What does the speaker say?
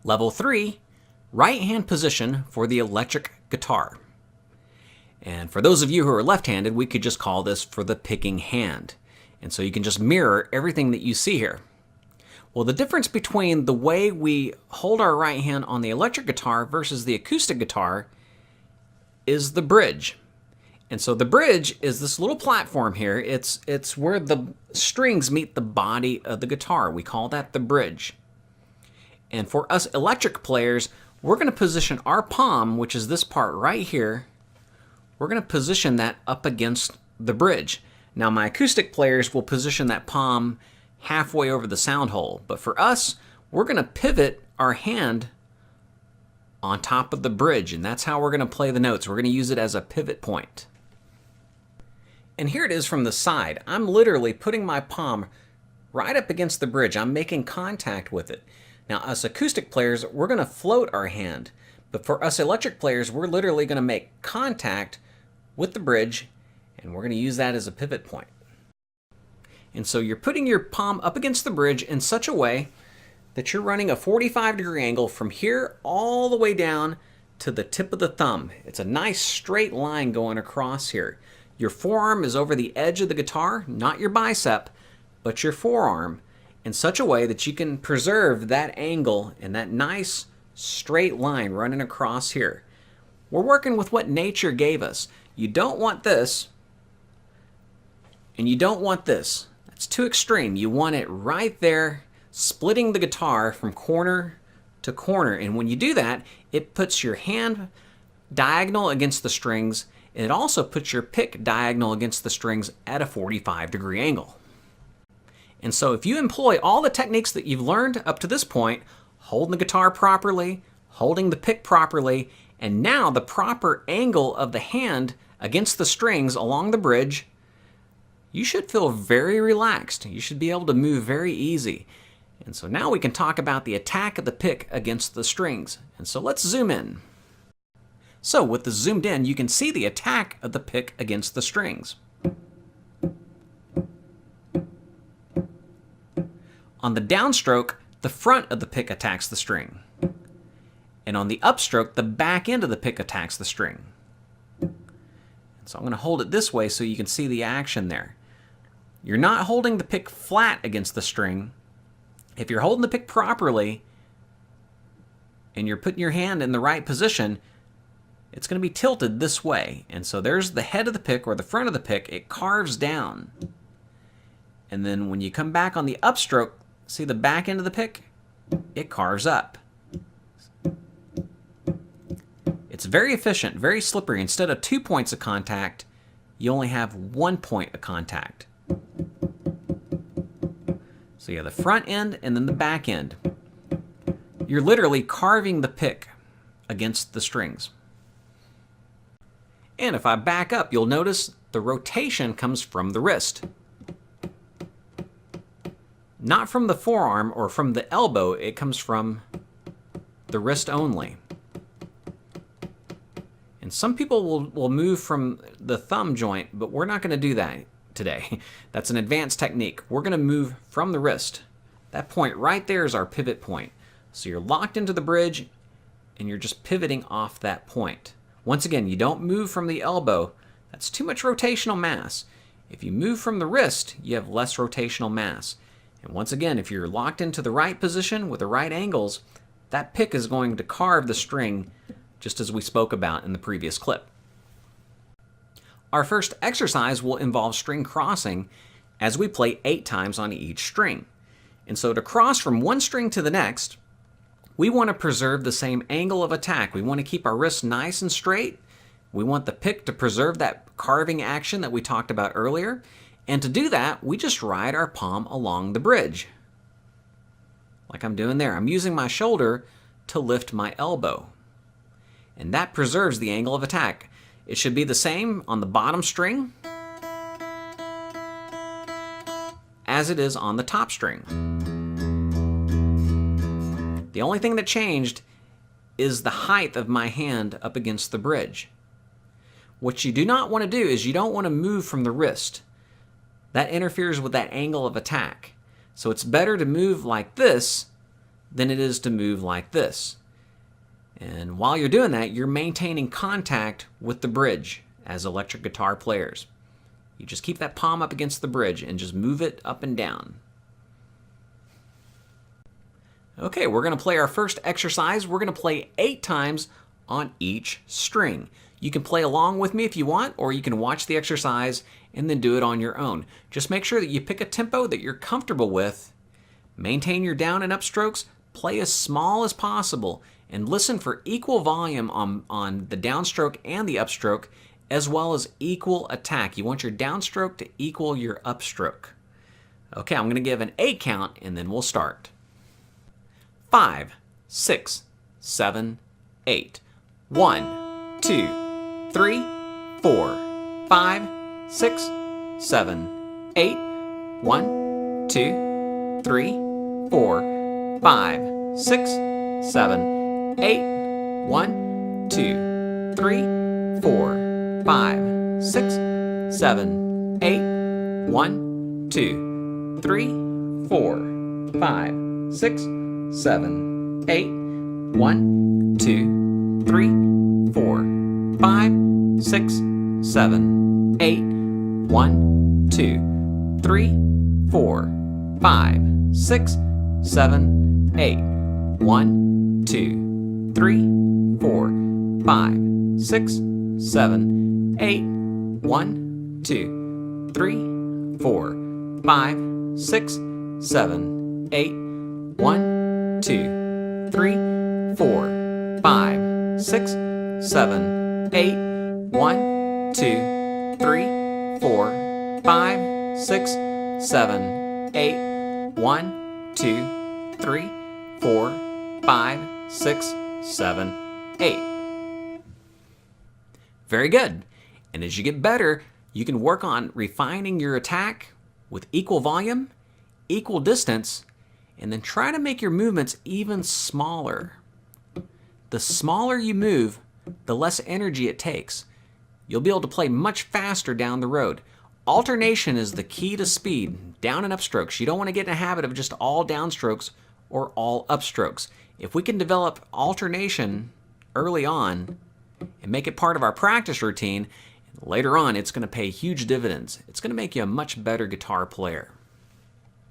Level 3, right hand position for the electric guitar. And for those of you who are left-handed, we could just call this for the picking hand. And so you can just mirror everything that you see here. Well, the difference between the way we hold our right hand on the electric guitar versus the acoustic guitar is the bridge. And so the bridge is this little platform here. It's where the strings meet the body of the guitar. We call that the bridge. And for us electric players, we're going to position our palm, which is this part right here, we're going to position that up against the bridge. Now my acoustic players will position that palm halfway over the sound hole. But for us, we're going to pivot our hand on top of the bridge, and that's how we're going to play the notes. We're going to use it as a pivot point. And here it is from the side. I'm literally putting my palm right up against the bridge. I'm making contact with it. Now, us acoustic players, we're going to float our hand. But for us electric players, we're literally going to make contact with the bridge, and we're going to use that as a pivot point. And so you're putting your palm up against the bridge in such a way that you're running a 45-degree angle from here all the way down to the tip of the thumb. It's a nice straight line going across here. Your forearm is over the edge of the guitar, not your bicep, but your forearm, in such a way that you can preserve that angle and that nice straight line running across here. We're working with what nature gave us. You don't want this, and you don't want this. That's too extreme. You want it right there, splitting the guitar from corner to corner. And when you do that, it puts your hand diagonal against the strings, and it also puts your pick diagonal against the strings at a 45-degree angle. And so if you employ all the techniques that you've learned up to this point, holding the guitar properly, holding the pick properly, and now the proper angle of the hand against the strings along the bridge, you should feel very relaxed. You should be able to move very easy. And so now we can talk about the attack of the pick against the strings. And so let's zoom in. So with the zoomed in, you can see the attack of the pick against the strings. On the downstroke, the front of the pick attacks the string. And on the upstroke, the back end of the pick attacks the string. So I'm going to hold it this way so you can see the action there. You're not holding the pick flat against the string. If you're holding the pick properly and you're putting your hand in the right position, it's going to be tilted this way. And so there's the head of the pick or the front of the pick. It carves down. And then when you come back on the upstroke, see the back end of the pick? It carves up. It's very efficient, very slippery. Instead of 2 points of contact, you only have 1 point of contact. So you have the front end and then the back end. You're literally carving the pick against the strings. And if I back up, you'll notice the rotation comes from the wrist. Not from the forearm or from the elbow, it comes from the wrist only. And some people will move from the thumb joint, but we're not going to do that today. That's an advanced technique. We're going to move from the wrist. That point right there is our pivot point. So you're locked into the bridge and you're just pivoting off that point. Once again, you don't move from the elbow. That's too much rotational mass. If you move from the wrist, you have less rotational mass. And once again, if you're locked into the right position with the right angles, that pick is going to carve the string just as we spoke about in the previous clip. Our first exercise will involve string crossing as we play 8 times on each string. And so to cross from one string to the next, we want to preserve the same angle of attack. We want to keep our wrists nice and straight. We want the pick to preserve that carving action that we talked about earlier. And to do that, we just ride our palm along the bridge. Like I'm doing there. I'm using my shoulder to lift my elbow. And that preserves the angle of attack. It should be the same on the bottom string as it is on the top string. The only thing that changed is the height of my hand up against the bridge. What you do not want to do is you don't want to move from the wrist. That interferes with that angle of attack. So it's better to move like this than it is to move like this. And while you're doing that, you're maintaining contact with the bridge as electric guitar players. You just keep that palm up against the bridge and just move it up and down. Okay, we're going to play our first exercise. We're going to play 8 times on each string. You can play along with me if you want, or you can watch the exercise and then do it on your own. Just make sure that you pick a tempo that you're comfortable with. Maintain your down and up strokes. Play as small as possible. And listen for equal volume on the downstroke and the upstroke, as well as equal attack. You want your downstroke to equal your upstroke. Okay, I'm going to give an 8 count, and then we'll start. 5, 6, 7, 8. 1, 2, 3, 4, 5, 6, 7, 8. 1, 2, 3, 4, 5, 6, 7, 8. 1, 2, 3, 4, 5, 6, 7, 8. 1, 2, 3, 4, 5, 6, 7, 8. 1, 2, 3, 4, 5, 6, 7, 8. 1, 2, 3, 4, 5, 6, 7, 8. 1, 2, 3, 4, 5, 6, 7, 8. 1, 2, 3, 4, 5, 6, 7, 8. 1, 2, 3, 4, 5, 6, 7, 8. 1, 2, 3, 4, 5, 6, 7, 8. 1, 2, 3, 4, 5, 6, 7, 8. Very good. And as you get better, you can work on refining your attack with equal volume, equal distance, and then try to make your movements even smaller. The smaller you move, the less energy it takes. You'll be able to play much faster down the road. Alternation is the key to speed, down and up strokes. You don't want to get in a habit of just all downstrokes or all upstrokes. If we can develop alternation early on and make it part of our practice routine, later on it's going to pay huge dividends. It's going to make you a much better guitar player.